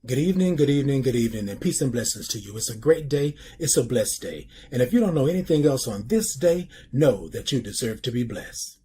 Good evening, good evening, good evening, and peace and blessings to you. It's a great day. It's a blessed day. And if you don't know anything else on this day, know that you deserve to be blessed.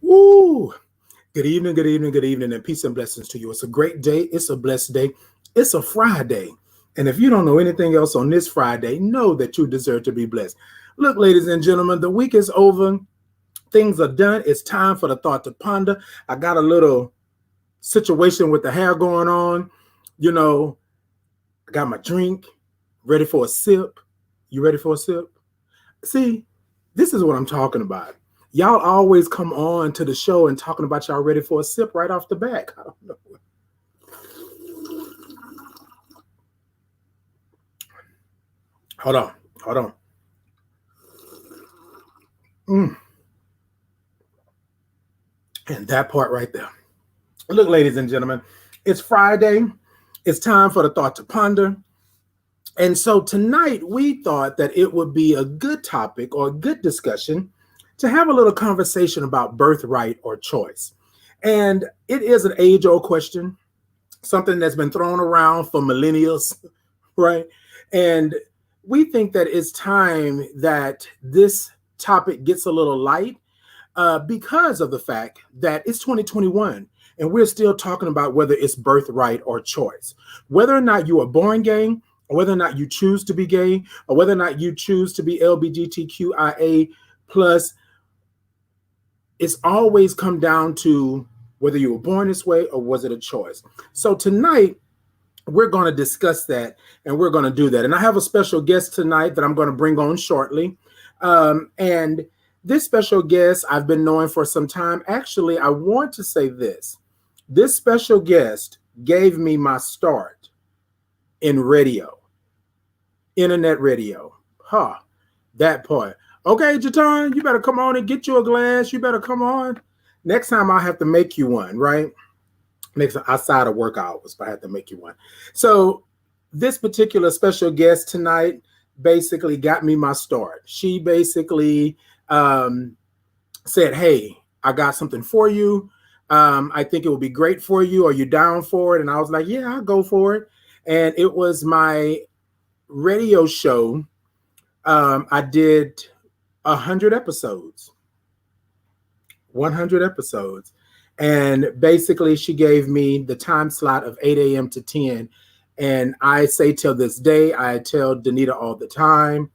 Woo! Good evening, good evening, good evening, and peace and blessings to you. It's a great day. It's a blessed day. It's a Friday. And if you don't know anything else on this Friday, know that you deserve to be blessed. Look, ladies and gentlemen, the week is over. Things are done. It's time for the thought to ponder. I got a little situation with the hair going on. I got my drink, ready for a sip. You ready for a sip? See, this is what I'm talking about. Y'all always come on to the show and talking about y'all ready for a sip right off the back. I don't know. Hold on. And that part right there. Look, ladies and gentlemen, it's Friday. It's time for the thought to ponder. And so tonight we thought that it would be a good topic or a good discussion to have a little conversation about birthright or choice. And it is an age-old question, something that's been thrown around for millennials, right? And we think that it's time that this topic gets a little light because of the fact that it's 2021 and we're still talking about whether it's birthright or choice. Whether or not you are born gay, or whether or not you choose to be gay, or whether or not you choose to be LGBTQIA plus, it's always come down to whether you were born this way or was it a choice. So tonight, we're going to discuss that and we're going to do that. And I have a special guest tonight that I'm going to bring on shortly. And this special guest I've been knowing for some time. Actually, I want to say this. This special guest gave me my start in radio, internet radio. That part. Okay, Jatan, you better come on and get you a glass. You better come on. Next time I'll have to make you one, right? Next outside of work hours, but I have to make you one. So this particular special guest tonight basically got me my start. She basically said, hey, I got something for you. I think it will be great for you. Are you down for it? And I was like, yeah, I'll go for it. And it was my radio show. I did 100 episodes. And basically she gave me the time slot of 8 a.m. to 10. And I say till this day, I tell Danita all the time,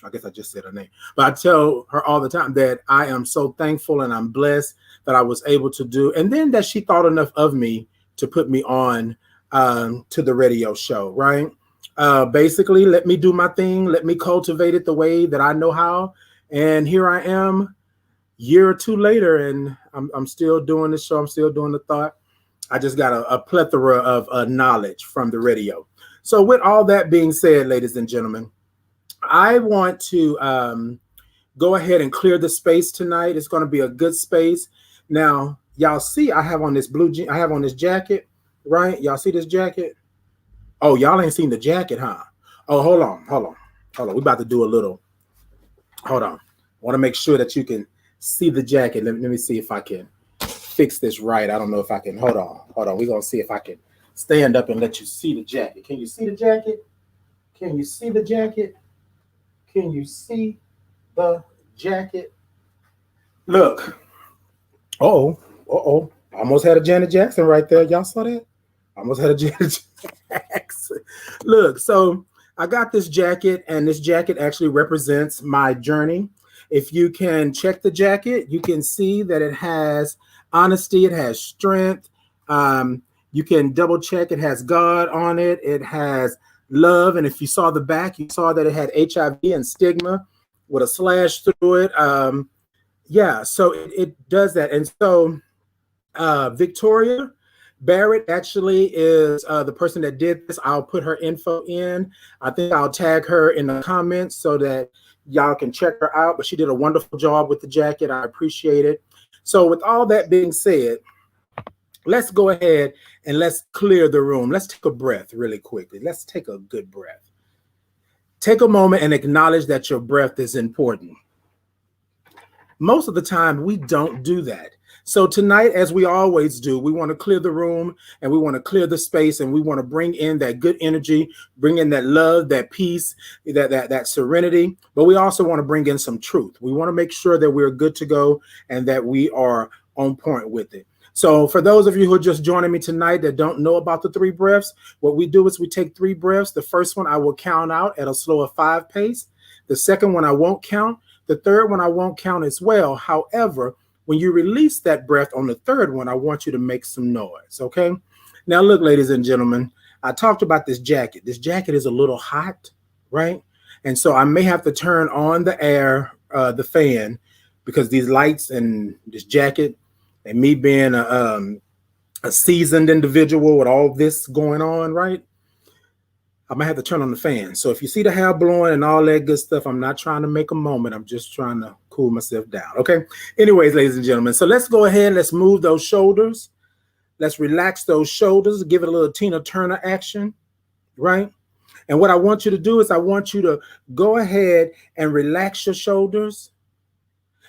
I guess I just said her name, but I tell her all the time that I am so thankful and I'm blessed that I was able to do. And then that she thought enough of me to put me on to the radio show, right? Basically, let me do my thing. Let me cultivate it the way that I know how. And here I am, year or two later, and I'm still doing the show. I'm still doing the thought. I just got a plethora of knowledge from the radio. So with all that being said, ladies and gentlemen, I want to go ahead and clear the space tonight. It's going to be a good space. Now, y'all see I have on this I have on this jacket, right? Y'all see this jacket? Oh, y'all ain't seen the jacket, huh? Oh, hold on. We about to do a little. Hold on. I want to make sure that you can see the jacket. Let me see if I can fix this right. I don't know if I can. Hold on. We're going to see if I can stand up and let you see the jacket. Can you see the jacket? Can you see the jacket? Can you see the jacket? Look. Uh-oh. Almost had a Janet Jackson right there. Y'all saw that? Almost had a Janet Jackson. Look, so I got this jacket, and this jacket actually represents my journey. If you can check the jacket, you can see that it has honesty, it has strength. You can double check, it has God on it, it has love. And if you saw the back, you saw that it had HIV and stigma with a slash through it. Yeah, so it does that. And so Victoria Barrett actually is the person that did this. I'll put her info in. I think I'll tag her in the comments so that y'all can check her out. But she did a wonderful job with the jacket. I appreciate it. So with all that being said, let's go ahead and let's clear the room. Let's take a breath really quickly. Let's take a good breath. Take a moment and acknowledge that your breath is important. Most of the time, we don't do that. So tonight, as we always do, we want to clear the room and we want to clear the space and we want to bring in that good energy, bring in that love, that peace, that serenity. But we also want to bring in some truth. We want to make sure that we're good to go and that we are on point with it. So for those of you who are just joining me tonight that don't know about the 3 breaths, what we do is we take 3 breaths. The first one I will count out at a slower 5 pace. The second one I won't count. The third one I won't count as well. However, when you release that breath on the third one, I want you to make some noise, okay? Now, look, ladies and gentlemen, I talked about this jacket. This jacket is a little hot, right? And so I may have to turn on the air, the fan, because these lights and this jacket and me being a seasoned individual with all this going on, right? I might have to turn on the fan. So if you see the hair blowing and all that good stuff, I'm not trying to make a moment. I'm just trying to cool myself down. Okay. Anyways, ladies and gentlemen, so let's go ahead. Let's move those shoulders. Let's relax those shoulders. Give it a little Tina Turner action, right? And what I want you to do is I want you to go ahead and relax your shoulders.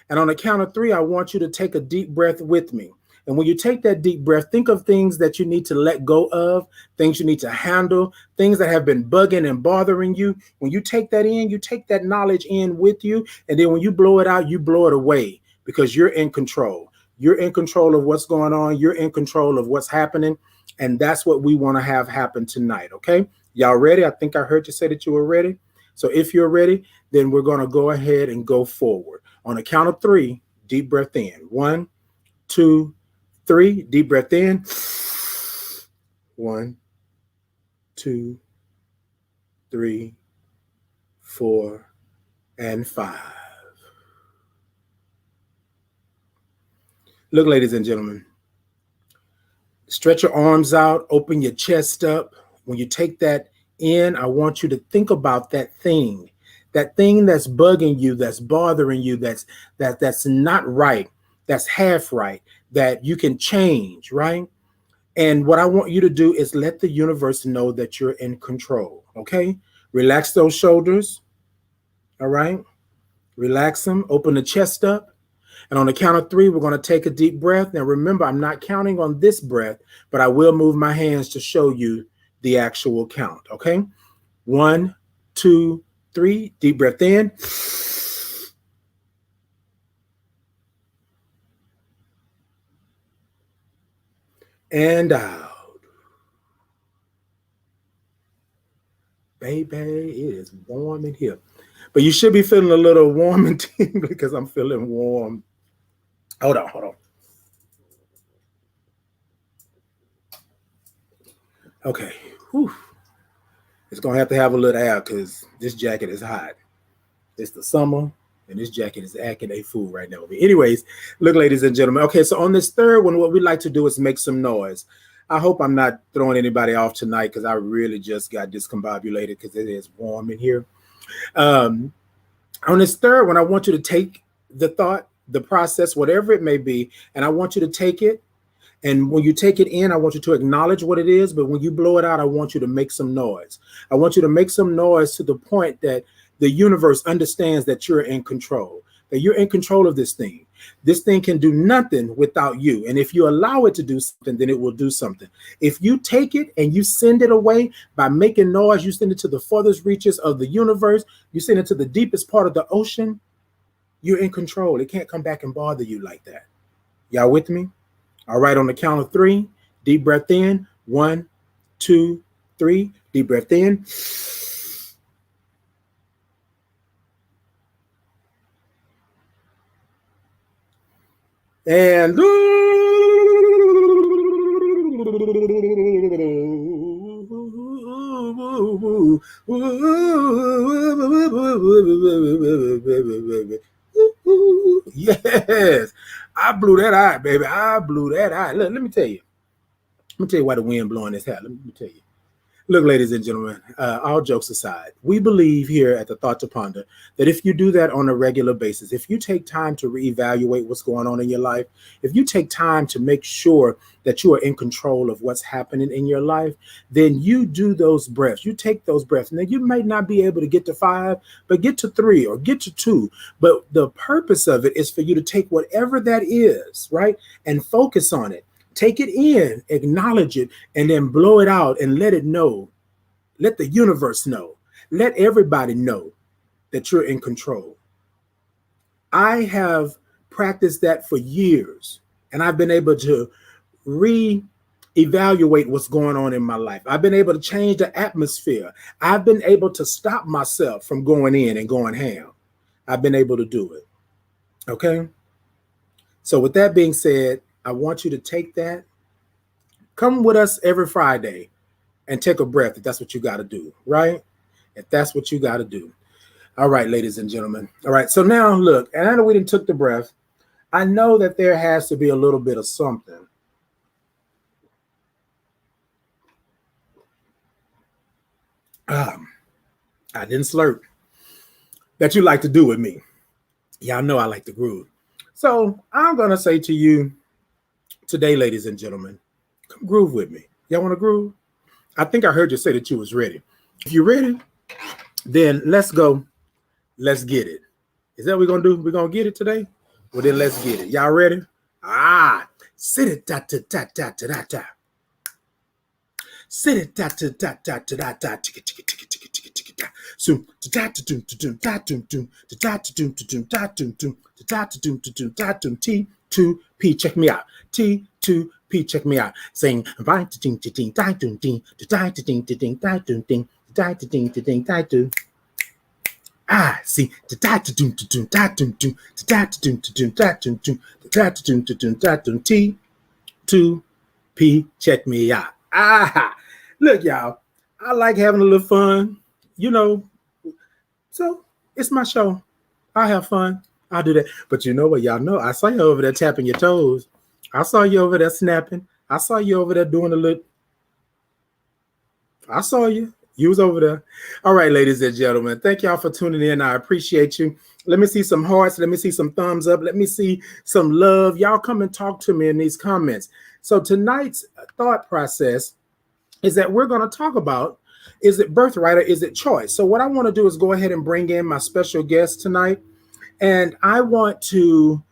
And on the count of 3, I want you to take a deep breath with me. And when you take that deep breath, think of things that you need to let go of, things you need to handle, things that have been bugging and bothering you. When you take that in, you take that knowledge in with you. And then when you blow it out, you blow it away because you're in control. You're in control of what's going on. You're in control of what's happening. And that's what we want to have happen tonight. Okay. Y'all ready? I think I heard you say that you were ready. So if you're ready, then we're going to go ahead and go forward. On a count of 3, deep breath in. 1, 2, 3, deep breath in. 1, 2, 3, 4, and 5. Look, ladies and gentlemen, stretch your arms out, open your chest up. When you take that in, I want you to think about that thing that's bugging you, that's bothering you, that's not right, that's half right, that you can change, right? And what I want you to do is let the universe know that you're in control, okay? Relax those shoulders, all right? Relax them, open the chest up. And on the count of 3, we're going to take a deep breath. Now, remember, I'm not counting on this breath, but I will move my hands to show you the actual count, okay? 1, 2, 3, deep breath in. And out. Baby, it is warm in here. But you should be feeling a little warm and tingly because I'm feeling warm. Hold on. Okay. Whew. It's going to have a little air because this jacket is hot. It's the summer, and this jacket is acting a fool right now. But anyways, look, ladies and gentlemen. Okay, so on this third one, what we like to do is make some noise. I hope I'm not throwing anybody off tonight because I really just got discombobulated because it is warm in here. On this third one, I want you to take the thought, the process, whatever it may be, and I want you to take it. And when you take it in, I want you to acknowledge what it is. But when you blow it out, I want you to make some noise. I want you to make some noise to the point that the universe understands that you're in control, that you're in control of this thing. This thing can do nothing without you. And if you allow it to do something, then it will do something. If you take it and you send it away by making noise, you send it to the furthest reaches of the universe, you send it to the deepest part of the ocean, you're in control. It can't come back and bother you like that. Y'all with me? All right, on the count of three, deep breath in. 1, 2, 3. Deep breath in. And yes, I blew that out, baby. I blew that out. Look, let me tell you. Let me tell you why the wind blowing this hat. Let me tell you. Look, ladies and gentlemen, all jokes aside, we believe here at the Thought to Ponder that if you do that on a regular basis, if you take time to reevaluate what's going on in your life, if you take time to make sure that you are in control of what's happening in your life, then you do those breaths. You take those breaths. Now, you might not be able to get to 5, but get to 3 or get to 2. But the purpose of it is for you to take whatever that is, right, and focus on it. Take it in, acknowledge it, and then blow it out and let it know. Let the universe know. Let everybody know that you're in control. I have practiced that for years, and I've been able to re-evaluate what's going on in my life. I've been able to change the atmosphere. I've been able to stop myself from going in and going ham. I've been able to do it. Okay? So with that being said, I want you to take that. Come with us every Friday and take a breath if that's what you got to do, right? If that's what you got to do. All right, ladies and gentlemen. All right, so now look, and I know we didn't took the breath. I know that there has to be a little bit of something. I didn't slurp that you like to do with me. Y'all know I like to groove. So I'm going to say to you today, ladies and gentlemen, come groove with me. Y'all want to groove? I think I heard you say that you was ready. If you're ready, then let's go. Let's get it. Is that what we're going to do? We're going to get it today? Well, then let's get it. Y'all ready? Sit it, da, da, da, da, da, da, da. Sit it, da, da, da, da, da, da, da, ticka, ticka, ticka, ticka, ticka, ticka, da. Soon, da, da, da, da, da, da, da, da, da, da, da, da, da, da, T2P, check me out. T2P, check me out. Sing, right, ding, ding, da, ding, ding, da, ding, ding, da, ding, ding, da, ding, ding, da, do. See, da, doom, doom, da, doom, doom, da, doom, doom, da, doom, doom, da, doom, doom, da, doom, T2P, check me out. Look, y'all, I like having a little fun, you know, so it's my show. I have fun. I'll do that. But you know what, y'all know, I saw you over there tapping your toes. I saw you over there snapping. I saw you over there doing a little. I saw you. You was over there. All right, ladies and gentlemen, thank y'all for tuning in. I appreciate you. Let me see some hearts. Let me see some thumbs up. Let me see some love. Y'all come and talk to me in these comments. So tonight's thought process is that we're going to talk about, is it birthright or is it choice? So what I want to do is go ahead and bring in my special guest tonight. And I want to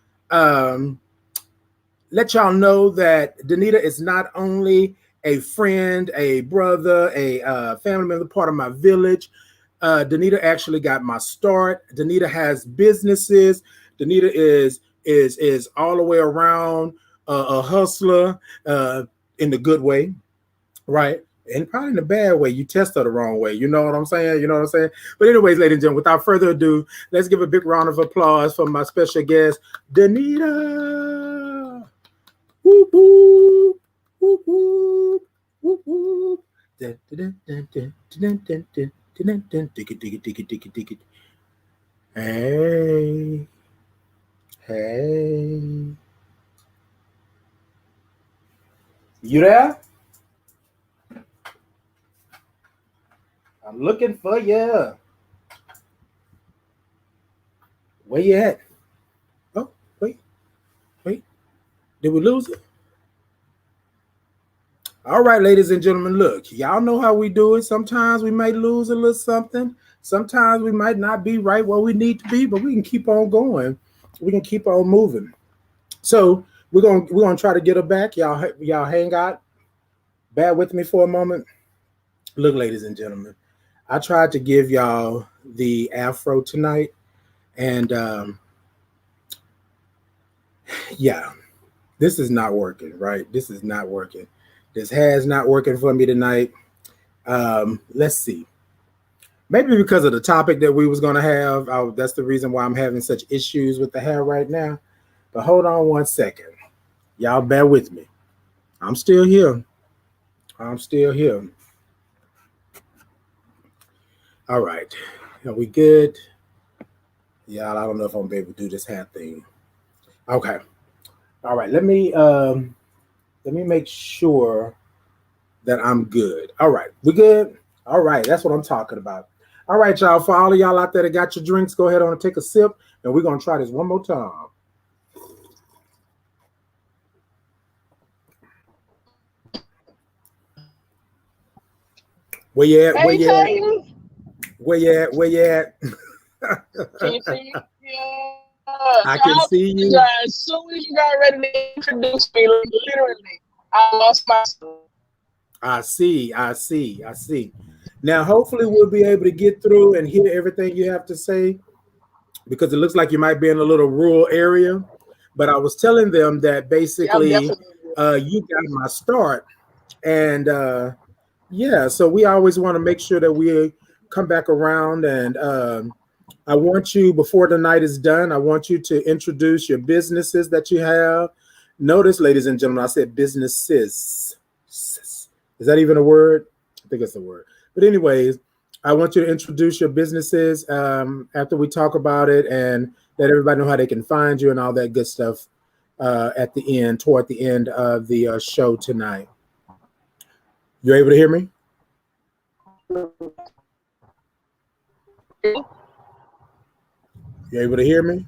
let y'all know that Danita is not only a friend, a brother, a family member, part of my village. Danita actually got my start. Danita has businesses. Danita is all the way around a hustler in the good way, right? And probably in the bad way. You test her the wrong way. You know what I'm saying? You know what I'm saying? But anyways, ladies and gentlemen, without further ado, let's give a big round of applause for my special guest, Danita. Whoop, whoop. Whoop, whoop, whoop, whoop. Hey, hey, you there? I'm looking for you. Where you at? Oh, wait. Did we lose it? All right, ladies and gentlemen, look, y'all know how we do it. Sometimes we might lose a little something. Sometimes we might not be right where we need to be, but we can keep on going. We can keep on moving. So we're gonna try to get her back. Y'all hang out. Bear with me for a moment. Look, ladies and gentlemen, I tried to give y'all the afro tonight, and yeah. This is not working, right? This is not working. This has not working for me tonight. Let's see. Maybe because of the topic that we was going to have. That's the reason why I'm having such issues with the hair right now. But hold on one second. Y'all bear with me. I'm still here. I'm still here. All right. Are we good? Y'all, I don't know if I'm going to be able to do this hair thing. Okay. All right. Let me make sure that I'm good. All right. We good? All right. That's what I'm talking about. All right, y'all. For all of y'all out there that got your drinks, go ahead on and take a sip, and we're going to try this one more time. Where you at? Where you at? Where you at? Where you at? Can you see me? Yeah. I can see you. As soon as you got ready to introduce me, literally, I lost myself. I see. Now, hopefully, we'll be able to get through and hear everything you have to say, because it looks like you might be in a little rural area. But I was telling them that basically you got my start. And yeah, so we always want to make sure that we come back around. And I want you, before the night is done, I want you to introduce your businesses that you have. Notice, ladies and gentlemen, I said businesses. Is that even a word? I think it's a word. But anyways, I want you to introduce your businesses after we talk about it, and let everybody know how they can find you and all that good stuff at the end, toward the end of the show tonight. You able to hear me? You able to hear me?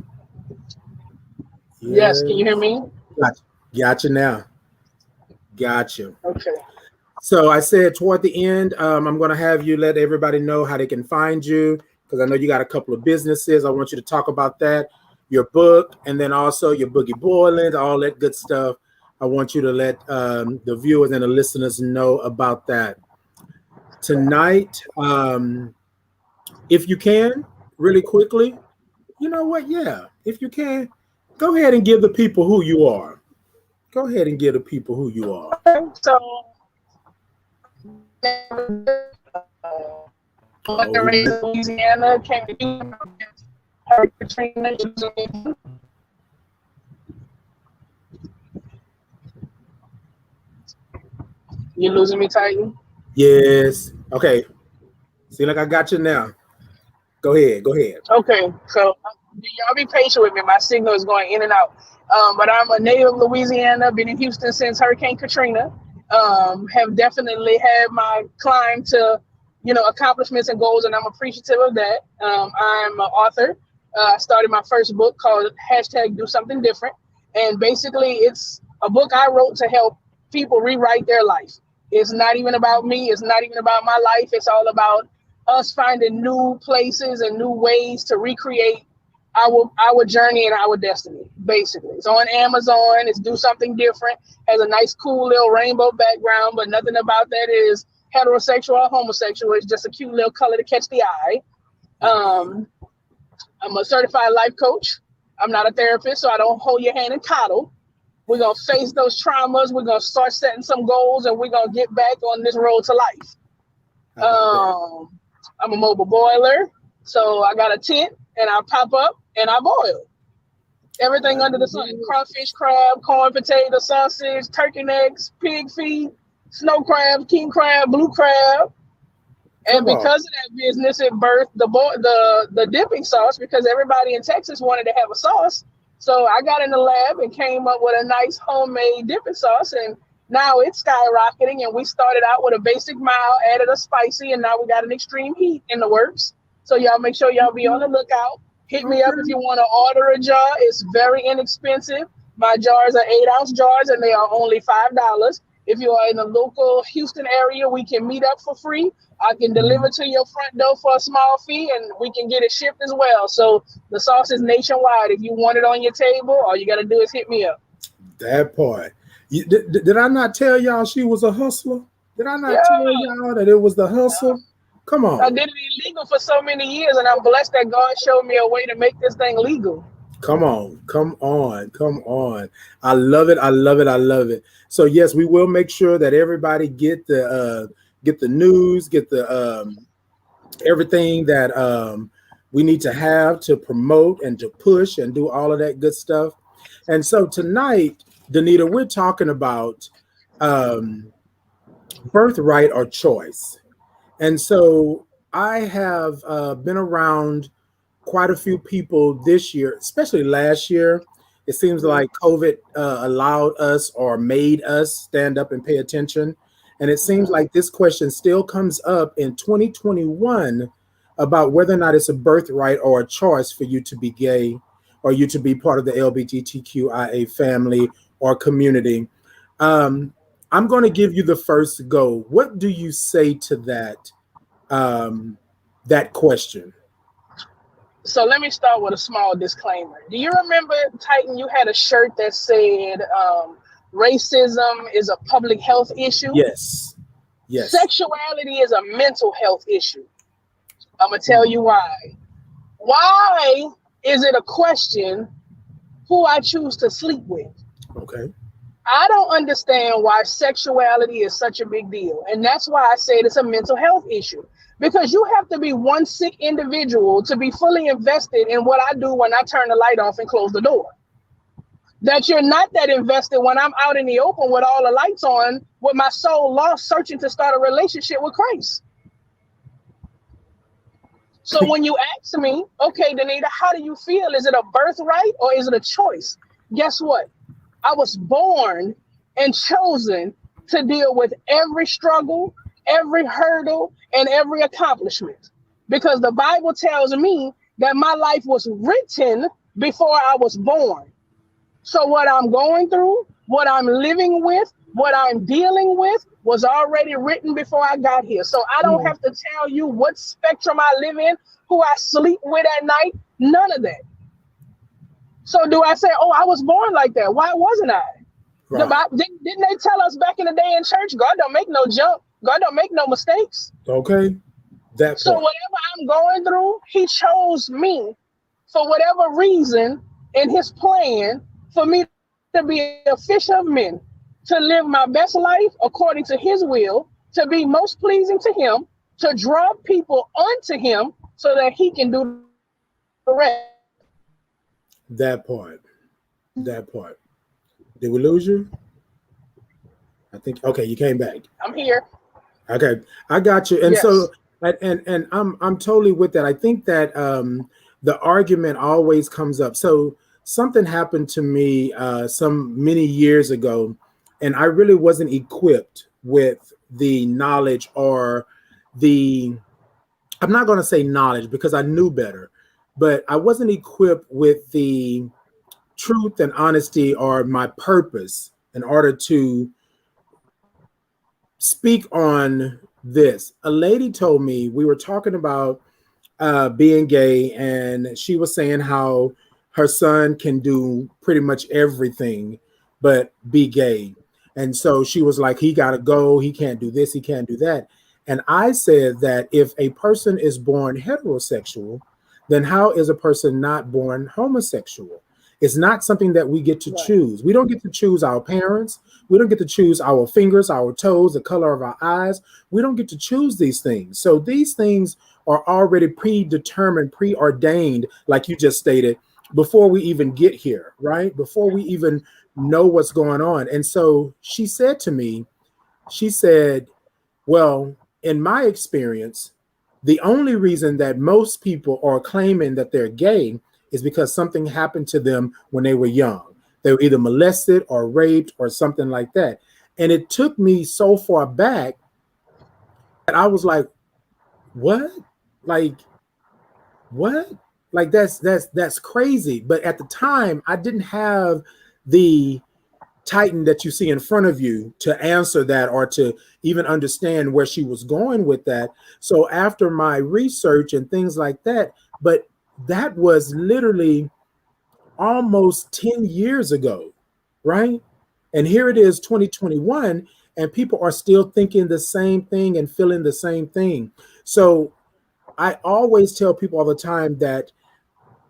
Yes, can you hear me? Gotcha now. Gotcha. Okay. So I said toward the end, I'm going to have you let everybody know how they can find you, because I know you got a couple of businesses. I want you to talk about that, your book, and then also your Boogie Boiling, all that good stuff. I want you to let the viewers and the listeners know about that. Tonight, if you can, really quickly, you know what? Yeah, if you can, go ahead and give the people who you are. Go ahead and give the people who you are. So, born and raised in Louisiana, came to Hurricane Katrina. You losing me, Titan? Yes. Okay. See, like I got you now. Go ahead. Okay, so y'all be patient with me. My signal is going in and out. But I'm a native of Louisiana, been in Houston since Hurricane Katrina. Have definitely had my climb to, accomplishments and goals, and I'm appreciative of that. I'm an author. I started my first book called #Do Something Different. And basically, it's a book I wrote to help people rewrite their life. It's not even about me. It's not even about my life. It's all about us finding new places and new ways to recreate our journey and our destiny. Basically, it's on Amazon. It's Do Something Different. Has a nice, cool little rainbow background, but nothing about that is heterosexual or homosexual. It's just a cute little color to catch the eye. I'm a certified life coach. I'm not a therapist, so I don't hold your hand and coddle. We're gonna face those traumas. We're gonna start setting some goals, and we're gonna get back on this road to life. I'm a mobile boiler, so I got a tent, and I pop up and I boil everything under the sun: crawfish, crab, corn, potato, sausage, turkey necks, pig feet, snow crab, king crab, blue crab. And because of that business, it birthed the dipping sauce, because everybody in Texas wanted to have a sauce. So I got in the lab and came up with a nice homemade dipping sauce, and now it's skyrocketing. And we started out with a basic mild, added a spicy, and now we got an extreme heat in the works. So y'all make sure y'all be on the lookout. Hit me up if you want to order a jar. It's very inexpensive. My jars are 8-ounce jars, and they are only $5. If you are in the local Houston area, we can meet up for free. I can deliver to your front door for a small fee, and we can get it shipped as well. So the sauce is nationwide. If you want it on your table, all you got to do is hit me up. That part. Did I not tell y'all she was a hustler? Did I not tell y'all that it was the hustle? Come on. I did it illegal for so many years, and I'm blessed that God showed me a way to make this thing legal. Come on, come on, come on. I love it. I love it. I love it. So yes, we will make sure that everybody get the news, get the everything that we need to have to promote and to push and do all of that good stuff. And so tonight, Danita, we're talking about um, birthright or choice. And so I have been around quite a few people this year, especially last year. It seems like COVID allowed us or made us stand up and pay attention. And it seems like this question still comes up in 2021 about whether or not it's a birthright or a choice for you to be gay or you to be part of the LGBTQIA family or community. Um, I'm going to give you the first go. What do you say to um, that question? So let me start with a small disclaimer. Do you remember, Titan, you had a shirt that said racism is a public health issue? Yes. Yes. Sexuality is a mental health issue. I'm going to tell you why. Why is it a question who I choose to sleep with? Okay. I don't understand why sexuality is such a big deal. And that's why I said it's a mental health issue. Because you have to be one sick individual to be fully invested in what I do when I turn the light off and close the door. That you're not that invested when I'm out in the open with all the lights on, with my soul lost, searching to start a relationship with Christ. So when you ask me, okay, Danita, how do you feel? Is it a birthright or is it a choice? Guess what? I was born and chosen to deal with every struggle, every hurdle, and every accomplishment. Because the Bible tells me that my life was written before I was born. So what I'm going through, what I'm living with, what I'm dealing with was already written before I got here. So I don't have to tell you what spectrum I live in, who I sleep with at night, none of that. So do I say, oh, I was born like that? Why wasn't I? Right. Didn't they tell us back in the day in church, God don't make no jump. God don't make no mistakes. Okay. So whatever I'm going through, he chose me for whatever reason in his plan for me to be a fish of men, to live my best life according to his will, to be most pleasing to him, to draw people unto him so that he can do the rest. That part. That part. Did we lose you? I think, okay, you came back. I'm here. Okay, I got you. And Yes. so, and I'm totally with that. I think that the argument always comes up. So something happened to me some many years ago, and I really wasn't equipped with the knowledge or the, I'm not going to say knowledge because I knew better, but I wasn't equipped with the truth and honesty or my purpose in order to speak on this. A lady told me, we were talking about being gay, and she was saying how her son can do pretty much everything but be gay. And so she was like, he got to go. He can't do this. He can't do that. And I said that if a person is born heterosexual, then how is a person not born homosexual? It's not something that we get to choose. We don't get to choose our parents. We don't get to choose our fingers, our toes, the color of our eyes. We don't get to choose these things. So these things are already predetermined, preordained, like you just stated, before we even get here, right? Before we even know what's going on. And so she said to me, she said, well, in my experience, the only reason that most people are claiming that they're gay is because something happened to them when they were young. They were either molested or raped or something like that. And it took me so far back that I was like, what? Like, what? Like that's crazy. But at the time, I didn't have the Titan that you see in front of you to answer that or to even understand where she was going with that. So after my research and things like that, but that was literally almost 10 years ago, right? And here it is 2021, and people are still thinking the same thing and feeling the same thing. So I always tell people all the time that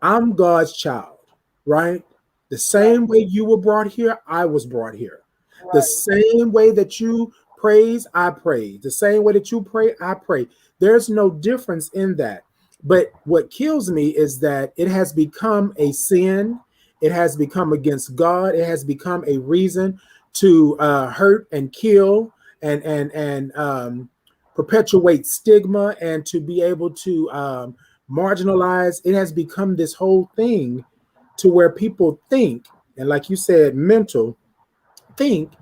I'm God's child. right? The same way you were brought here, I was brought here. The Right. same way that you praise, I praise. The same way that you pray, I pray. There's no difference in that. But what kills me is that it has become a sin. It has become against God. It has become a reason to hurt and kill and perpetuate stigma and to be able to marginalize. It has become this whole thing to where people think, and like you said, mental, think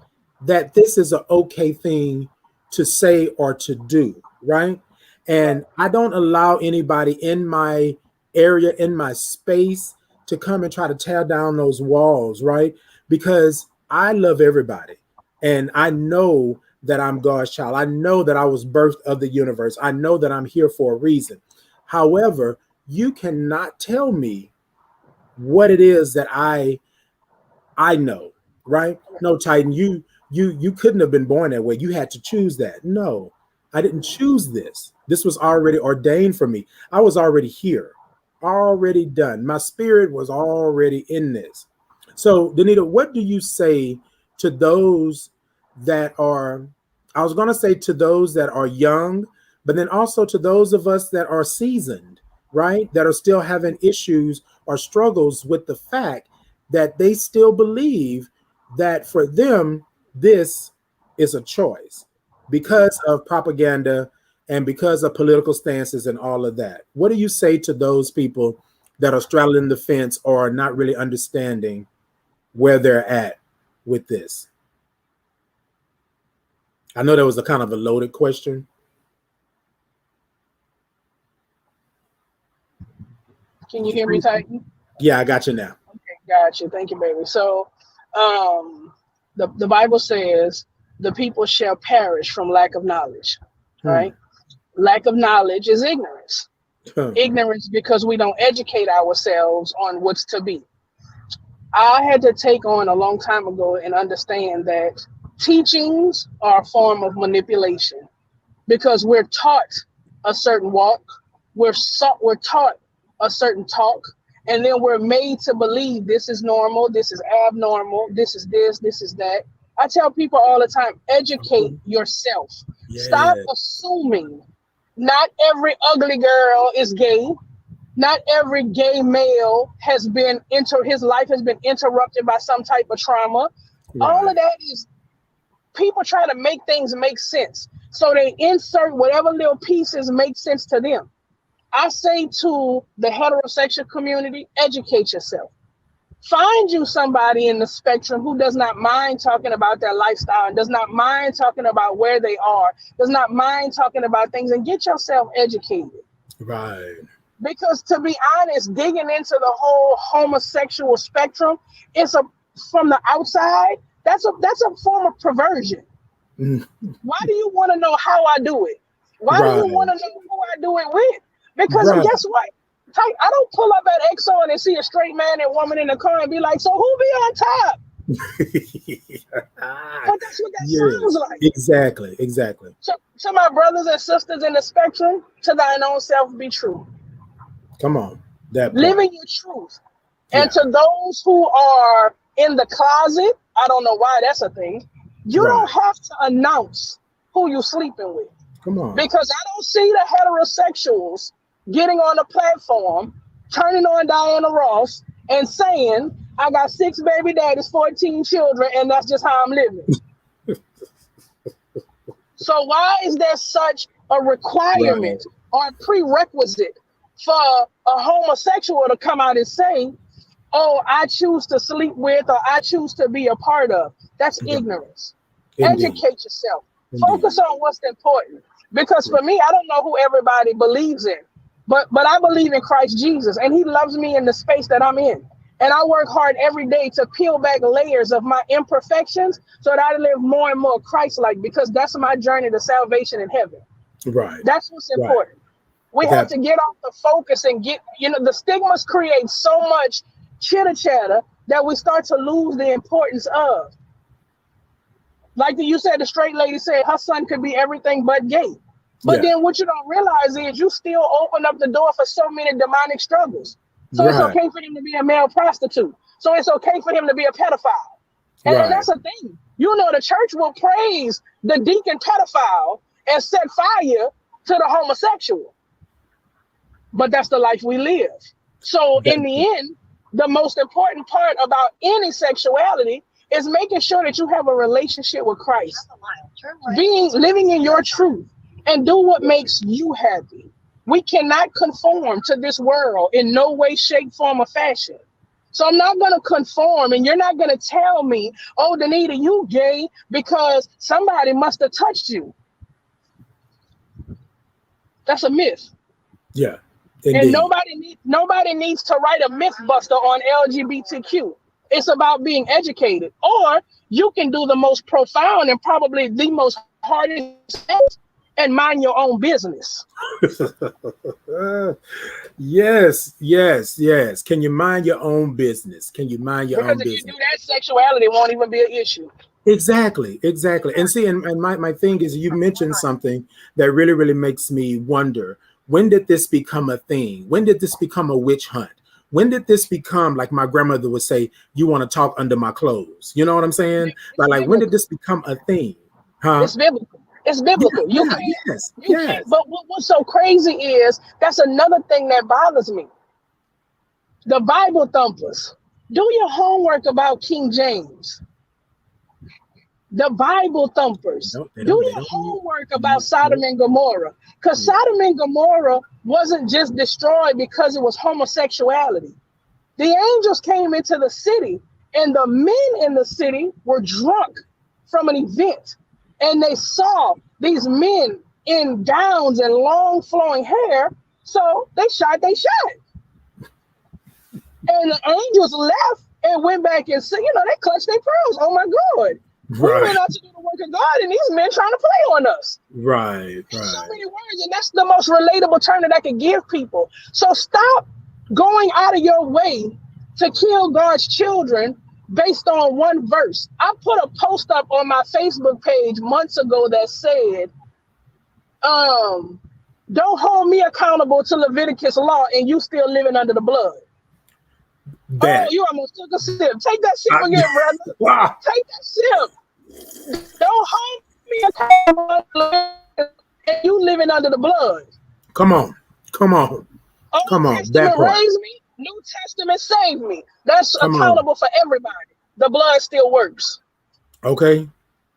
that this is an okay thing to say or to do, right? Right. And I don't allow anybody in my area, in my space, to come and try to tear down those walls, right? Because I love everybody. And I know that I'm God's child. I know that I was birthed of the universe. I know that I'm here for a reason. However, you cannot tell me what it is that I know, right? No, Titan, you couldn't have been born that way. You had to choose that. No, I didn't choose this. This was already ordained for me. I was already here, already done. My spirit was already in this. So, Danita, what do you say to those that are, I was going to say to those that are young, but then also to those of us that are seasoned, right? That are still having issues or struggles with the fact that they still believe that for them, this is a choice because of propaganda and because of political stances and all of that. What do you say to those people that are straddling the fence or not really understanding where they're at with this? I know that was a kind of a loaded question. Can you hear me, Titan? Yeah, I got you now. Okay, gotcha. Thank you, baby. So, the Bible says the people shall perish from lack of knowledge. Hmm. Right? Lack of knowledge is ignorance. Huh. Ignorance because we don't educate ourselves on what's to be. I had to take on a long time ago and understand that teachings are a form of manipulation because we're taught a certain walk, we're taught a certain talk, and then we're made to believe this is normal, this is abnormal, this is this, this is that. I tell people all the time, educate yourself. Stop Yeah. assuming not every ugly girl is gay. Not every gay male has been his life has been interrupted by some type of trauma. All Right. of that is people try to make things make sense. So they insert whatever little pieces make sense to them. I say to the heterosexual community, educate yourself. Find you somebody in the spectrum who does not mind talking about their lifestyle and does not mind talking about where they are, does not mind talking about things, and get yourself educated. Right. Because to be honest, digging into the whole homosexual spectrum, it's a from the outside, that's a form of perversion. Mm. Why do you want to know how I do it? Why do you want Right. to know who I do it with? Because Right. guess what? I don't pull up at Exxon and see a straight man and woman in the car and be like, so who be on top? But that's what that sounds Yes, like. exactly, exactly. So, to my brothers and sisters in the spectrum, to thine own self be true. Come on, that part. Living your truth. And Yeah, to those who are in the closet, I don't know why that's a thing. You right. don't have to announce who you're sleeping with. Come on. Because I don't see the heterosexuals getting on the platform, turning on Diana Ross and saying, I got 6 baby daddies, 14 children, and that's just how I'm living. So why is there such a requirement or a prerequisite for a homosexual to come out and say, oh, I choose to sleep with or I choose to be a part of? That's ignorance. Indeed. Educate yourself. Indeed. Focus on what's important. Because for me, I don't know who everybody believes in, but I believe in Christ Jesus, and he loves me in the space that I'm in. And I work hard every day to peel back layers of my imperfections so that I live more and more Christ-like, because that's my journey to salvation in heaven. Right. That's what's Right. important. We have to get off the focus and get, the stigmas create so much chitter chatter that we start to lose the importance of. Like you said, the straight lady said her son could be everything but gay. But then what you don't realize is you still open up the door for so many demonic struggles. So it's Right. okay for him to be a male prostitute. So it's okay for him to be a pedophile. And Right. that's the thing. You know, the church will praise the deacon pedophile and set fire to the homosexual. But that's the life we live. So That, in the end, the most important part about any sexuality is making sure that you have a relationship with Christ, living in your truth, and do what makes you happy. We cannot conform to this world in no way, shape, form, or fashion. So I'm not going to conform, and you're not going to tell me, oh, Danita, you gay because somebody must have touched you. That's a myth. yeah. And Indeed. nobody needs to write a myth buster on LGBTQ. It's about being educated. Or you can do the most profound and probably the most hardest and mind your own business. Yes, yes, yes. Can you mind your own business? Can you mind your Because own if you do business? that, sexuality won't even be an issue. Exactly, exactly. And see, and my thing is, you mentioned something that really, really makes me wonder. When did this become a thing? When did this become a witch hunt? When did this become, like my grandmother would say, you want to talk under my clothes? You know what I'm saying? It's Like when did biblical. this become a thing? Huh? It's biblical. It's Yeah, biblical. yeah, yes, You can't. yes. But what's so crazy is that's another thing that bothers me. The Bible thumpers. Do your homework about King James. The Bible thumpers. No, Do they your don't need. homework about No, Sodom no, and Gomorrah. Because yeah. Sodom and Gomorrah wasn't just destroyed because it was homosexuality. The angels came into the city, and the men in the city were drunk from an event. And they saw these men in gowns and long flowing hair. So they shot. And the angels left and went back and said, they clutched their pearls. Oh my God. We Right, went out to do the work of God, and these men trying to play on us. right, In so right. many words, and that's the most relatable term that I can give people. So stop going out of your way to kill God's children based on one verse. I put a post up on my Facebook page months ago that said, don't hold me accountable to Leviticus law and you still living under the blood. Oh, That. you almost took a sip. Take that sip I, again, brother. wow. Take that sip. Don't hold me accountable and you living under the blood. Come on, come on, Old come on. That Testament part. raised me. New Testament saved me. That's Come on. accountable for everybody. The blood still works. Okay.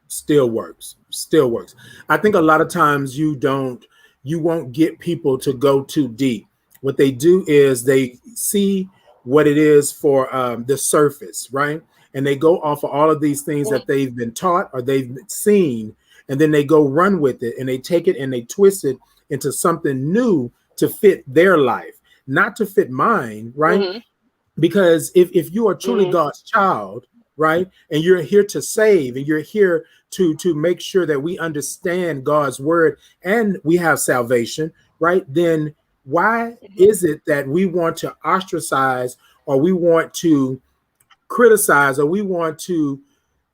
Still works. Still works. I think a lot of times you won't get people to go too deep. What they do is they see what it is for the surface, right? And they go off of all of these things that they've been taught or they've seen, and then they go run with it and they take it and they twist it into something new to fit their life, not to fit mine, right? Mm-hmm. Because if you are truly Mm-hmm. God's child, right, and you're here to save and you're here to make sure that we understand God's word and we have salvation, right, then why is it that we want to ostracize or we want to criticize or we want to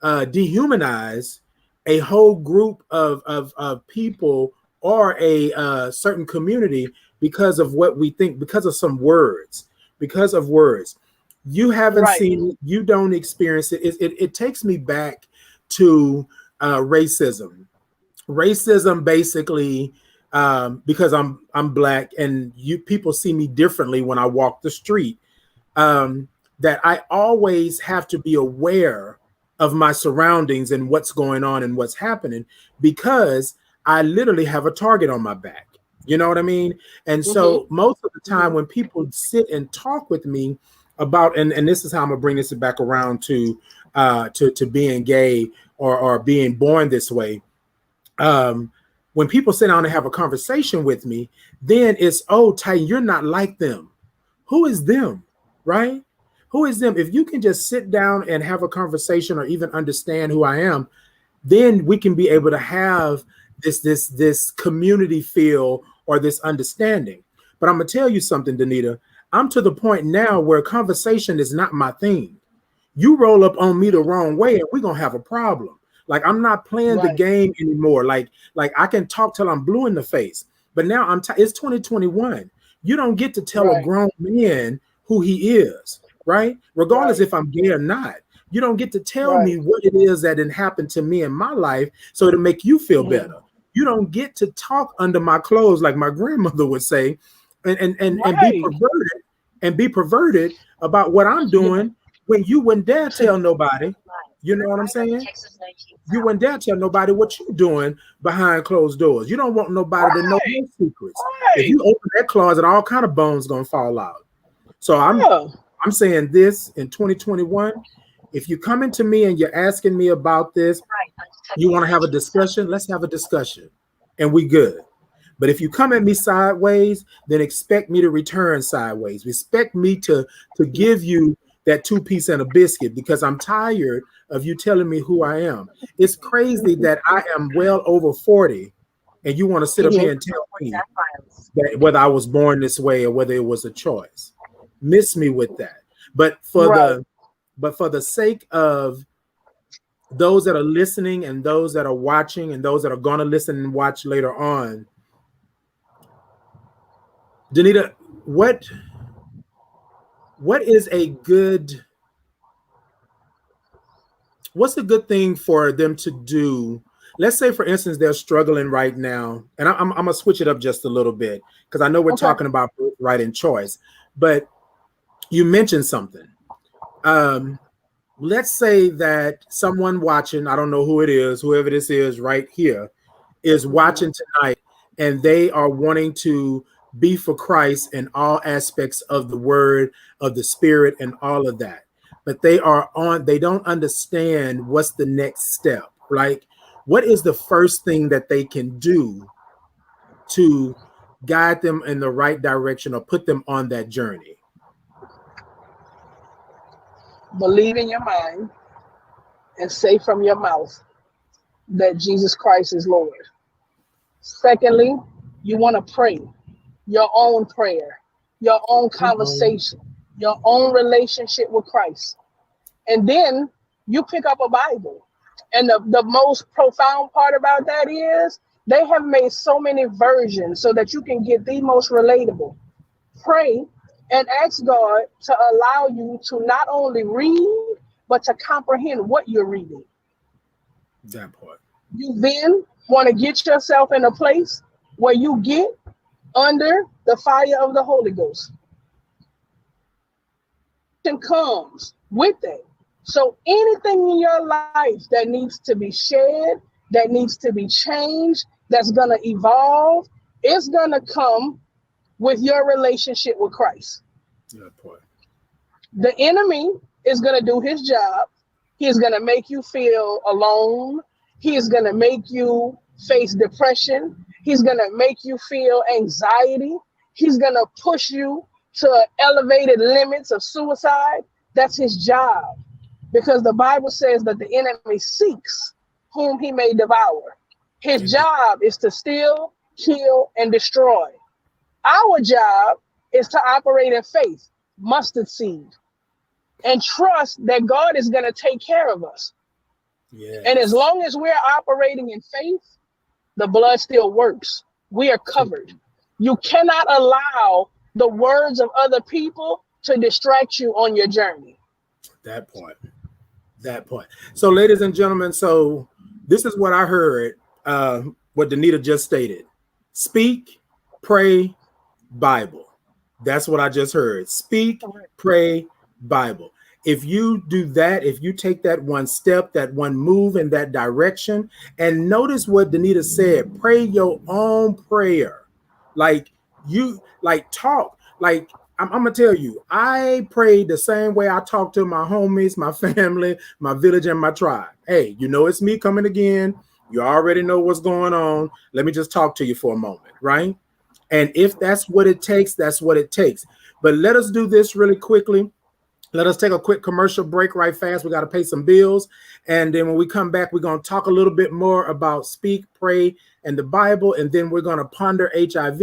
dehumanize a whole group of people or a certain community because of what we think, because of some words, because of words? You haven't Right. seen it, you don't experience it. It takes me back to racism. Racism basically, because I'm black and you people see me differently when I walk the street, um, that I always have to be aware of my surroundings and what's going on and what's happening because I literally have a target on my back. You know what I mean? And Mm-hmm. so most of the time Mm-hmm. when people sit and talk with me about, and this is how I'm gonna bring this back around to being gay or being born this way. Um, when people sit down and have a conversation with me, then it's, oh, Titan, you're not like them. Who is them, right? Who is them? If you can just sit down and have a conversation or even understand who I am, then we can be able to have this community feel or this understanding. But I'm gonna tell you something, Danita. I'm to the point now where conversation is not my thing. You roll up on me the wrong way and we're gonna have a problem. Like I'm not playing the Right. game anymore. Like I can talk till I'm blue in the face, but now it's 2021. You don't get to tell a Right. grown man who he is, right? Regardless Right. if I'm gay or not. You don't get to tell Right. me what it is that didn't happen to me in my life so to make you feel Mhm. better. You don't get to talk under my clothes, like my grandmother would say, and Right. be perverted about what I'm Yeah. doing when you wouldn't dare tell nobody. You know what I'm saying? You wouldn't dare tell nobody what you're doing behind closed doors. You don't want nobody to know Right. your secrets. If Right. you open that closet, all kind of bones gonna fall out. So Yeah. I'm saying this in 2021. If you come into me and you're asking me about this, you want to have a discussion, let's have a discussion, and we good. But if you come at me sideways, then expect me to return sideways. Expect me to give you that two-piece and a biscuit because I'm tired of you telling me who I am. It's crazy that I am well over 40 and you want to sit up Mhm. here and tell me that whether I was born this way or whether it was a choice. Miss me with that. But for Right. the but for the sake of those that are listening and those that are watching and those that are going to listen and watch later on, Danita, what is a good what's a good thing for them to do? Let's say, for instance, they're struggling right now, and I'm gonna switch it up just a little bit because I know we're Okay. talking about right and choice, but you mentioned something. Um, let's say that someone watching, I don't know who it is, whoever this is right here, is Mhm. watching tonight and they are wanting to be for Christ in all aspects of the word, of the spirit, and all of that. But they don't understand what's the next step. Like, what is the first thing that they can do to guide them in the right direction or put them on that journey? Believe in your mind and say from your mouth that Jesus Christ is Lord. Secondly, you want to pray your own prayer, your own Come on. conversation, your own relationship with Christ. And then you pick up a Bible. And the most profound part about that is they have made so many versions so that you can get the most relatable. Pray and ask God to allow you to not only read, but to comprehend what you're reading. That part. You then want to get yourself in a place where you get under the fire of the Holy Ghost. And comes with that. So anything in your life that needs to be shed, that needs to be changed, that's going to evolve, it's going to come with your relationship with Christ. That part. The enemy is going to do his job. He is going to make you feel alone. He is going to make you face depression. He's going to make you feel anxiety. He's going to push you to elevated limits of suicide. That's his job because the Bible says that the enemy seeks whom he may devour. His Indeed. job is to steal, kill, and destroy. Our job is to operate in faith, mustard seed, and trust that God is going to take care of us. And as Yes. long as we're operating in faith, the blood still works. We are covered. You cannot allow the words of other people to distract you on your journey. That part. That part. So, ladies and gentlemen, so this is what I heard, what Danita just stated. Speak, pray, Bible. That's what I just heard. Speak, pray, Bible. If you do that, if you take that one step, that one move in that direction, and notice what Danita said, pray your own prayer. Like talk. Like I'm gonna tell you, I prayed the same way I talk to my homies, my family, my village, and my tribe. Hey, you know it's me coming again. You already know what's going on. Let me just talk to you for a moment, right? And if that's what it takes, that's what it takes. But let us do this really quickly. Let us take a quick commercial break right fast. We got to pay some bills. And then when we come back, we're going to talk a little bit more about speak, pray, and the Bible. And then we're going to ponder HIV.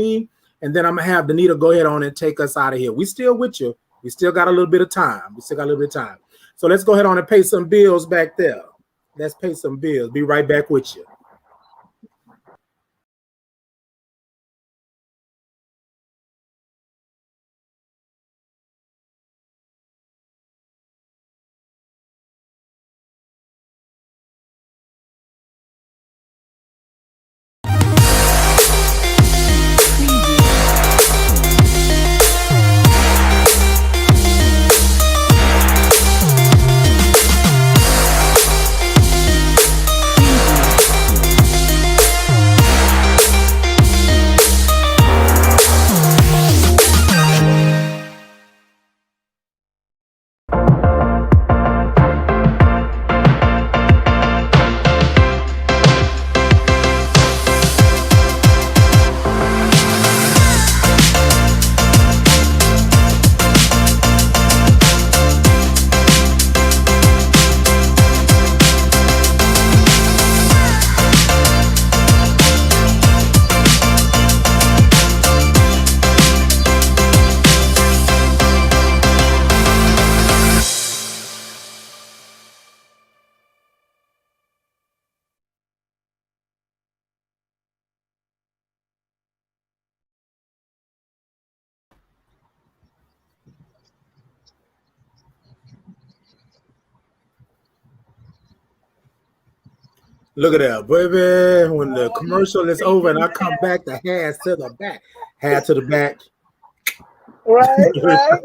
And then I'm going to have Danita go ahead on and take us out of here. We still with you. We still got a little bit of time. We still got a little bit of time. So let's go ahead on and pay some bills back there. Let's pay some bills. Be right back with you. Look at that, baby. When the commercial is over and I come back, the hands to the back. Hat to the back. Right, right.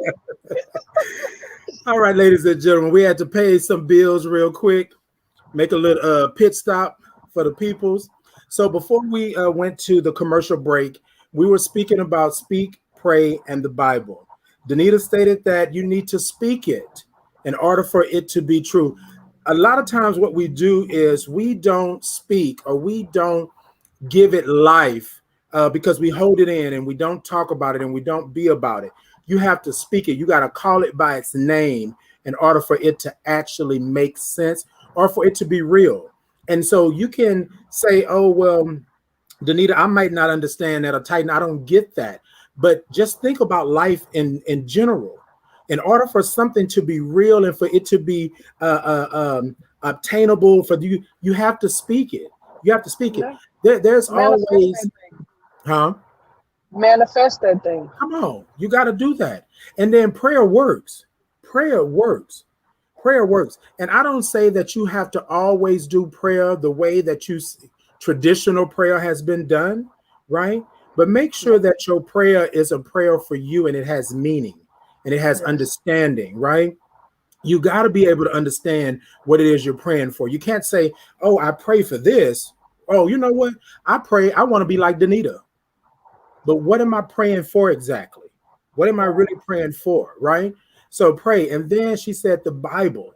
All right, ladies and gentlemen, we had to pay some bills real quick, make a little pit stop for the peoples. So before we went to the commercial break, we were speaking about speak, pray, and the Bible. Danita stated that you need to speak it in order for it to be true. A lot of times what we do is we don't speak or we don't give it life because we hold it in and we don't talk about it and we don't be about it. You have to speak it. You got to call it by its name in order for it to actually make sense or for it to be real. And so you can say, oh, well, Danita, I might not understand that, or Titan, I don't get that. But just think about life in general. In order for something to be real and for it to be obtainable for you, you have to speak it. You have to speak it. There's always, huh? Manifest that thing. Come on, you got to do that. And then prayer works. Prayer works. Prayer works. And I don't say that you have to always do prayer the way that traditional prayer has been done, right? But make sure that your prayer is a prayer for you and it has meaning and it has understanding, right? You got to be able to understand what it is you're praying for. You can't say, oh, I pray for this. Oh, you know what? I want to be like Danita. But what am I praying for exactly? What am I really praying for, right? So pray. And then she said the Bible,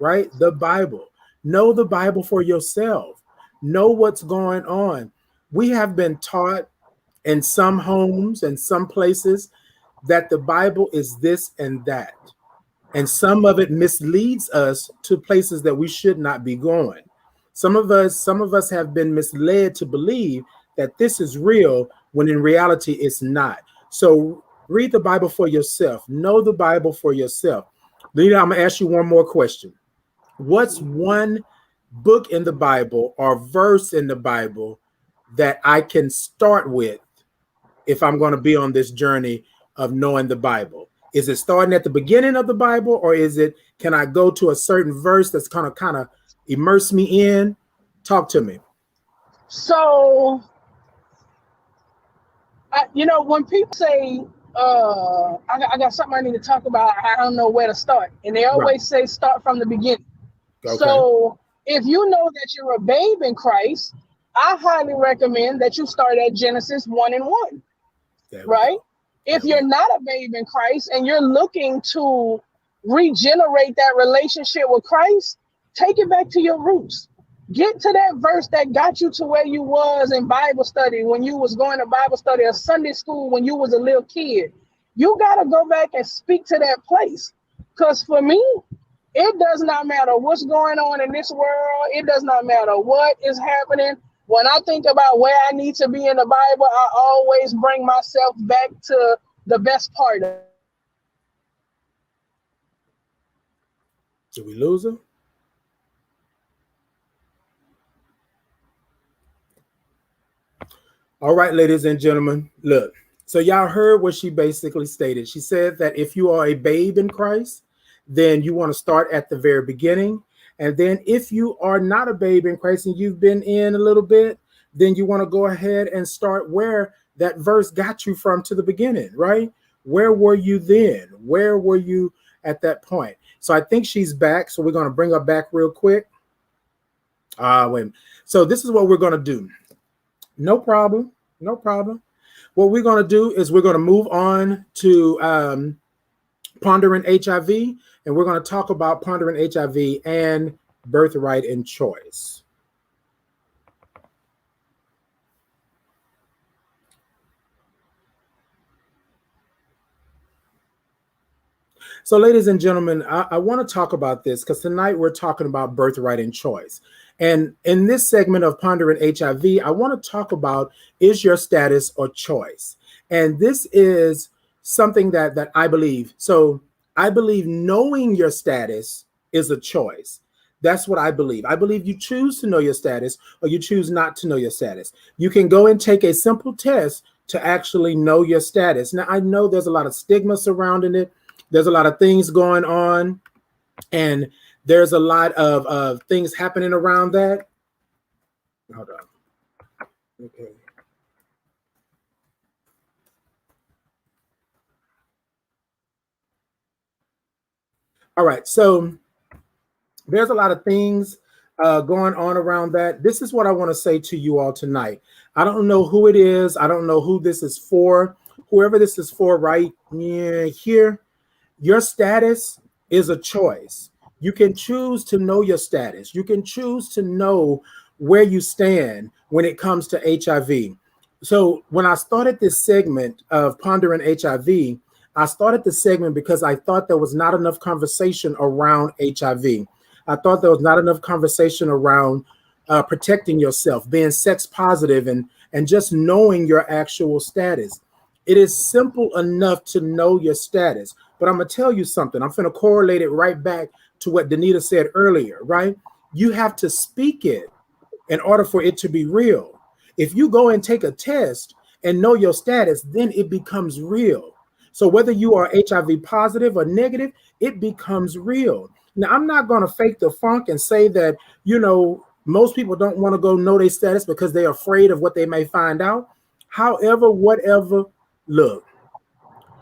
right? The Bible. Know the Bible for yourself. Know what's going on. We have been taught in some homes and some places that the Bible is this and that. And some of it misleads us to places that we should not be going. Some of us have been misled to believe that this is real when in reality it's not. So read the Bible for yourself. Know the Bible for yourself. Lena, I'm going to ask you one more question. What's one book in the Bible or verse in the Bible that I can start with if I'm going to be on this journey of knowing the Bible? Is it starting at the beginning of the Bible, or can I go to a certain verse that's kind of immerse me in? Talk to me. So, when people say, I got something I need to talk about, I don't know where to start. And they always say, start from the beginning. Okay. So if you know that you're a babe in Christ, I highly recommend that you start at Genesis 1:1, right? If you're not a babe in Christ and you're looking to regenerate that relationship with Christ, take it back to your roots. Get to that verse that got you to where you was in Bible study, when you was going to Bible study or Sunday school when you was a little kid. You got to go back and speak to that place. Because for me, it does not matter what's going on in this world. It does not matter what is happening. When I think about where I need to be in the Bible, I always bring myself back to the best part of it. Did we lose her? All right, ladies and gentlemen, look. So y'all heard what she basically stated. She said that if you are a babe in Christ, then you want to start at the very beginning. And then if you are not a babe in Christ and you've been in a little bit, then you want to go ahead and start where that verse got you from to the beginning, right? Where were you then? Where were you at that point? So I think she's back. So we're going to bring her back real quick. Wait. So this is what we're going to do. No problem. No problem. What we're going to do is we're going to move on to Pondering HIV, and we're going to talk about Pondering HIV and Birthright and Choice. So, ladies and gentlemen, I want to talk about this because tonight we're talking about birthright and choice. And in this segment of Pondering HIV, I want to talk about, is your status or choice? And this is something that I believe. So I believe knowing your status is a choice. That's what I believe. I believe you choose to know your status or you choose not to know your status. You can go and take a simple test to actually know your status. Now, I know there's a lot of stigma surrounding it. There's a lot of things going on, and there's a lot of things happening around that. Hold on. Okay. All right. So there's a lot of things going on around that. This is what I want to say to you all tonight. I don't know who it is. I don't know who this is for. Whoever this is for, right here, your status is a choice. You can choose to know your status. You can choose to know where you stand when it comes to HIV. So when I started this segment of Pondering HIV, I started the segment because I thought there was not enough conversation around HIV. I thought there was not enough conversation around protecting yourself, being sex positive, and just knowing your actual status. It is simple enough to know your status, but I'm gonna tell you something. I'm gonna correlate it right back to what Danita said earlier, right? You have to speak it in order for it to be real. If you go and take a test and know your status, then it becomes real. So whether you are HIV positive or negative, it becomes real. Now, I'm not going to fake the funk and say that, most people don't want to go know their status because they're afraid of what they may find out. However, whatever, look,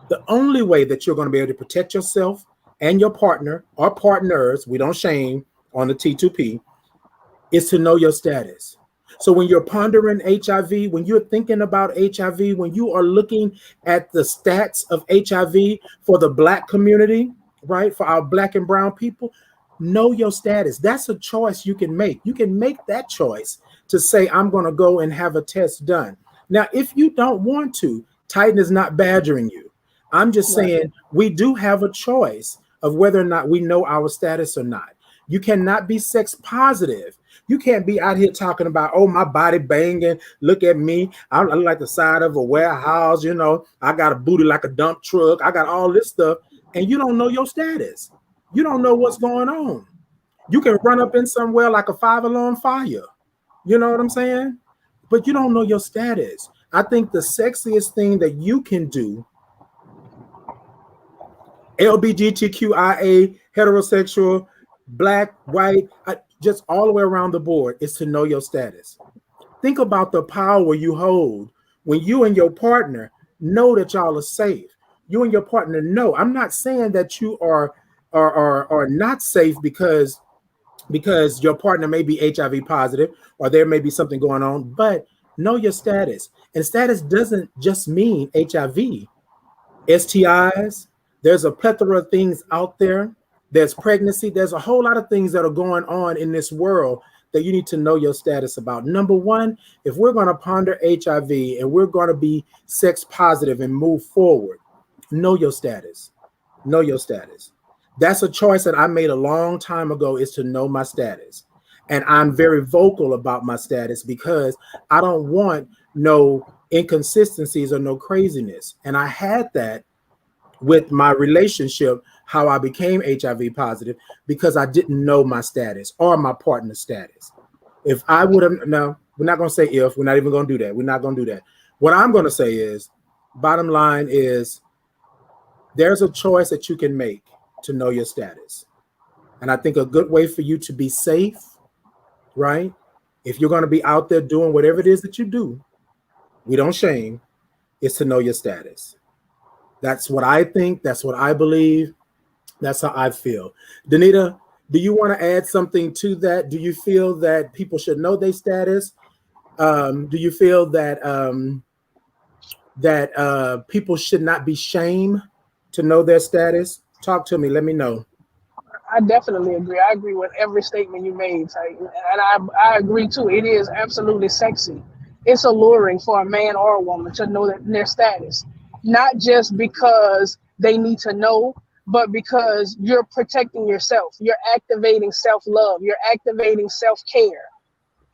the only way that you're going to be able to protect yourself and your partner or partners, we don't shame on the T2P, is to know your status. So when you're pondering HIV, when you're thinking about HIV, when you are looking at the stats of HIV for the Black community, right, for our Black and brown people, know your status. That's a choice you can make. You can make that choice to say, I'm going to go and have a test done. Now, if you don't want to, Titan is not badgering you. I'm just saying we do have a choice of whether or not we know our status or not. You cannot be sex positive. You can't be out here talking about, oh, my body banging. Look at me. I look like the side of a warehouse. I got a booty like a dump truck. I got all this stuff. And you don't know your status. You don't know what's going on. You can run up in somewhere like a 5-alarm fire. You know what I'm saying? But you don't know your status. I think the sexiest thing that you can do, LGBTQIA, heterosexual, Black, white, just all the way around the board, is to know your status. Think about the power you hold when you and your partner know that y'all are safe. You and your partner know. I'm not saying that you are not safe because your partner may be HIV positive or there may be something going on, but know your status. And status doesn't just mean HIV. STIs, there's a plethora of things out there. There's pregnancy. There's a whole lot of things that are going on in this world that you need to know your status about. Number one, if we're going to ponder HIV and we're going to be sex positive and move forward, know your status. Know your status. That's a choice that I made a long time ago, is to know my status. And I'm very vocal about my status because I don't want no inconsistencies or no craziness. And I had that with my relationship, how I became HIV positive, because I didn't know my status or my partner's status. If I would have, no, we're not going to say if, we're not even going to do that. We're not going to do that. What I'm going to say is, bottom line is, there's a choice that you can make to know your status. And I think a good way for you to be safe, right? If you're going to be out there doing whatever it is that you do, we don't shame, is to know your status. That's what I think. That's what I believe. That's how I feel. Danita, do you want to add something to that? Do you feel that people should know their status? Do you feel that people should not be shamed to know their status? Talk to me. Let me know. I definitely agree. I agree with every statement you made, Titan. And I agree too. It is absolutely sexy. It's alluring for a man or a woman to know their status, not just because they need to know, but because you're protecting yourself. You're activating self-love. You're activating self-care.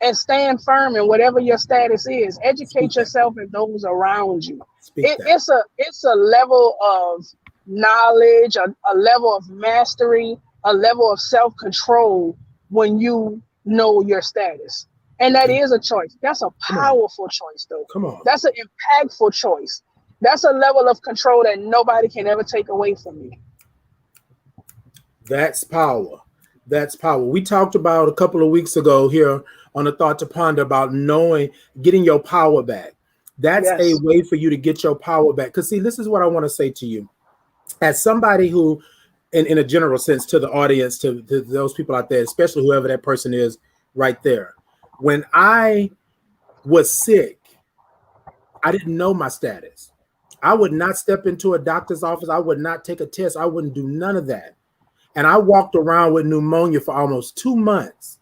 And stand firm in whatever your status is. Educate yourself and those around you. It's a level of knowledge, a level of mastery, a level of self-control when you know your status. And that is a choice. That's a powerful choice, though. Come on. That's an impactful choice. That's a level of control that nobody can ever take away from you. That's power. That's power. We talked about a couple of weeks ago here on the thought to ponder about knowing, getting your power back. That's a Yes. way for you to get your power back. Because see, this is what I want to say to you. As somebody who, in a general sense, to the audience, to those people out there, especially whoever that person is right there, when I was sick, I didn't know my status. I would not step into a doctor's office. I would not take a test. I wouldn't do none of that. And I walked around with pneumonia for almost 2 months,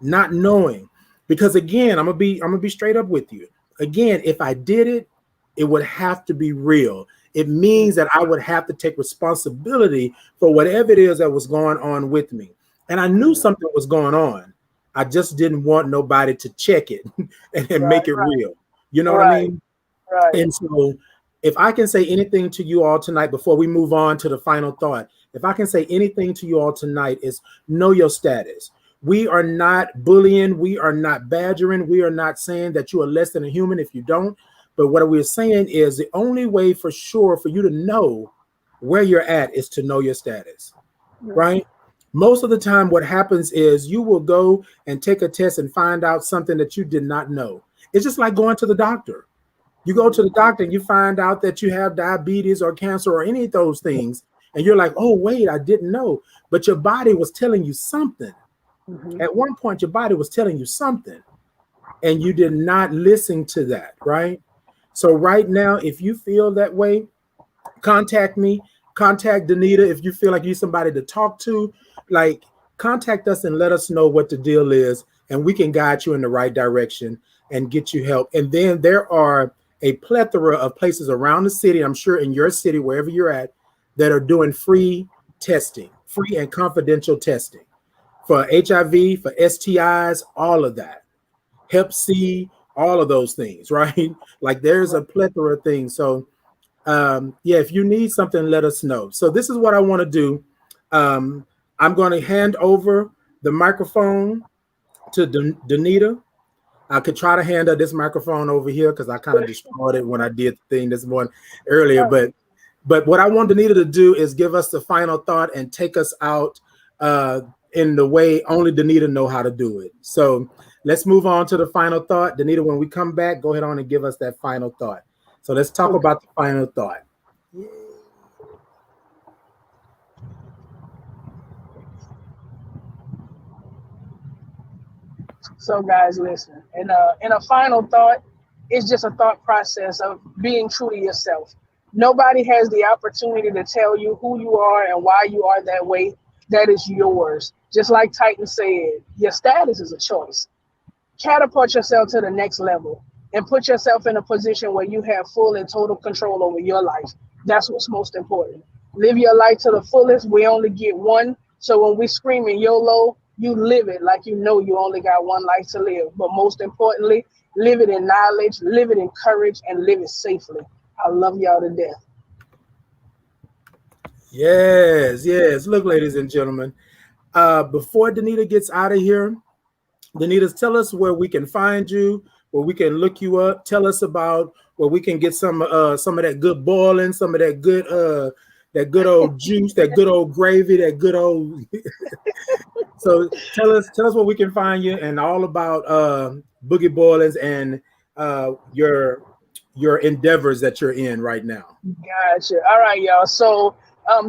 not knowing. Because again, I'm gonna be straight up with you. Again, if I did it, it would have to be real. It means that I would have to take responsibility for whatever it is that was going on with me. And I knew something was going on. I just didn't want nobody to check it and make it real. You know what I mean? Right. And so if I can say anything to you all tonight before we move on to the final thought, if I can say anything to you all tonight is know your status. We are not bullying. We are not badgering. We are not saying that you are less than a human if you don't. But what we're saying is the only way for sure for you to know where you're at is to know your status, right? Most of the time what happens is you will go and take a test and find out something that you did not know. It's just like going to the doctor. You go to the doctor and you find out that you have diabetes or cancer or any of those things. And you're like, oh, wait, I didn't know. But your body was telling you something. At one point, your body was telling you something. And you did not listen to that, right? So right now, if you feel that way, contact me. Contact Danita if you feel like you need somebody to talk to. Like, contact us and let us know what the deal is. And we can guide you in the right direction and get you help. And then there are a plethora of places around the city, I'm sure in your city, wherever you're at, that are doing free testing, free and confidential testing for HIV, for STIs, all of that, Hep C, all of those things, right? Like there's a plethora of things. So yeah, if you need something, let us know. So this is what I want to do. I'm going to hand over the microphone to Danita. I could try to hand her this microphone over here because I kind of destroyed it when I did the thing this morning earlier. But what I want Danita to do is give us the final thought and take us out in the way only Danita know how to do it. So let's move on to the final thought. Danita, when we come back, go ahead on and give us that final thought. So let's talk about the final thought. So guys, listen. And in a final thought, it's just a thought process of being true to yourself. Nobody has the opportunity to tell you who you are and why you are that way. That is yours. Just like Titan said, your status is a choice. Catapult yourself to the next level and put yourself in a position where you have full and total control over your life. That's what's most important. Live your life to the fullest. We only get one. So when we screaming YOLO, you live it like you know you only got one life to live. But most importantly, live it in knowledge, live it in courage, and live it safely. I love y'all to death. Yes, yes. Look, ladies and gentlemen, before Danita gets out of here, Danita, tell us where we can find you, where we can look you up. Tell us about where we can get some of that good boiling, some of that good old juice, that good old gravy, that good old. So tell us what we can find you and all about Boogie Boilings and your endeavors that you're in right now. Gotcha. All right, y'all. So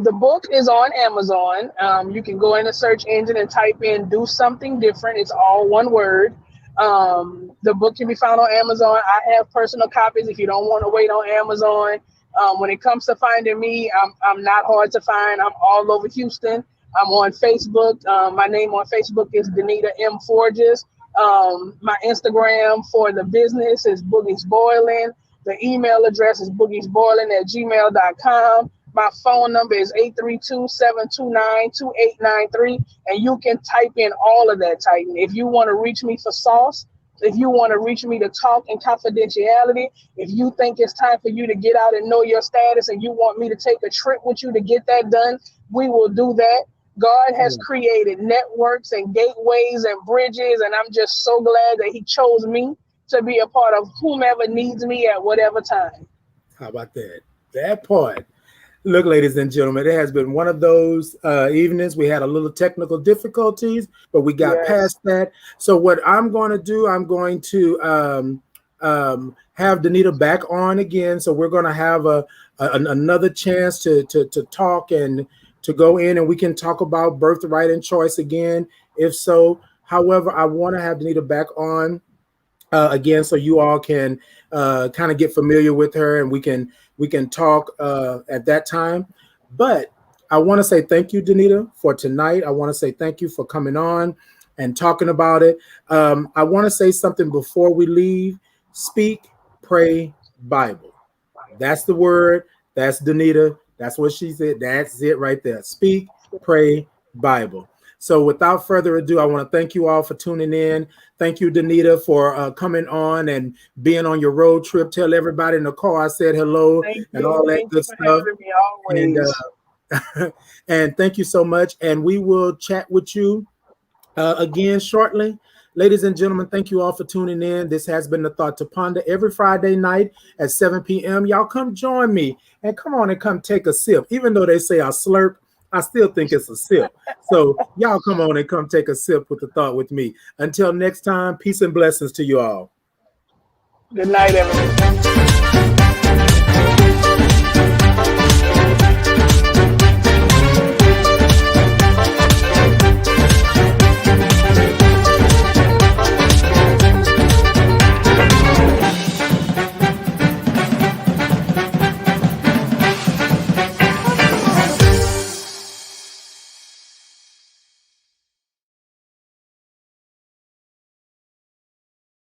the book is on Amazon. You can go in the search engine and type in "Do Something Different." It's all one word. The book can be found on Amazon. I have personal copies if you don't want to wait on Amazon. When it comes to finding me, I'm not hard to find. I'm all over Houston. I'm on Facebook. My name on Facebook is Danita M. Forges. My Instagram for the business is Boogie's Boiling. The email address is boogiesboiling@gmail.com. My phone number is 832-729-2893. And you can type in all of that, Titan. If you want to reach me for sauce, if you want to reach me to talk in confidentiality, if you think it's time for you to get out and know your status and you want me to take a trip with you to get that done, we will do that. God has created networks and gateways and bridges, and I'm just so glad that he chose me to be a part of whomever needs me at whatever time. How about that? That part. Look, ladies and gentlemen, it has been one of those evenings. We had a little technical difficulties, but we got Yes. past that. So what I'm going to do, I'm going to have Danita back on again. So we're going to have another chance to talk and to go in, and we can talk about birthright and choice again, if so. However, I want to have Danita back on again, so you all can kind of get familiar with her, and we can talk at that time. But I want to say thank you, Danita, for tonight. I want to say thank you for coming on and talking about it. I want to say something before we leave. Speak, pray, Bible. That's the word. That's Danita. That's what she said. That's it right there. Speak, pray, Bible. So without further ado, I want to thank you all for tuning in. Thank you, Danita, for coming on and being on your road trip. Tell everybody in the car I said hello Thank and you. all that Thank you good for stuff. having me And always. and thank you so much. And we will chat with you again shortly. Ladies and gentlemen, thank you all for tuning in. This has been The Thought to Ponder every Friday night at 7 p.m. Y'all come join me and come on and come take a sip. Even though they say I slurp, I still think it's a sip. So y'all come on and come take a sip with The Thought with me. Until next time, peace and blessings to you all. Good night, everyone.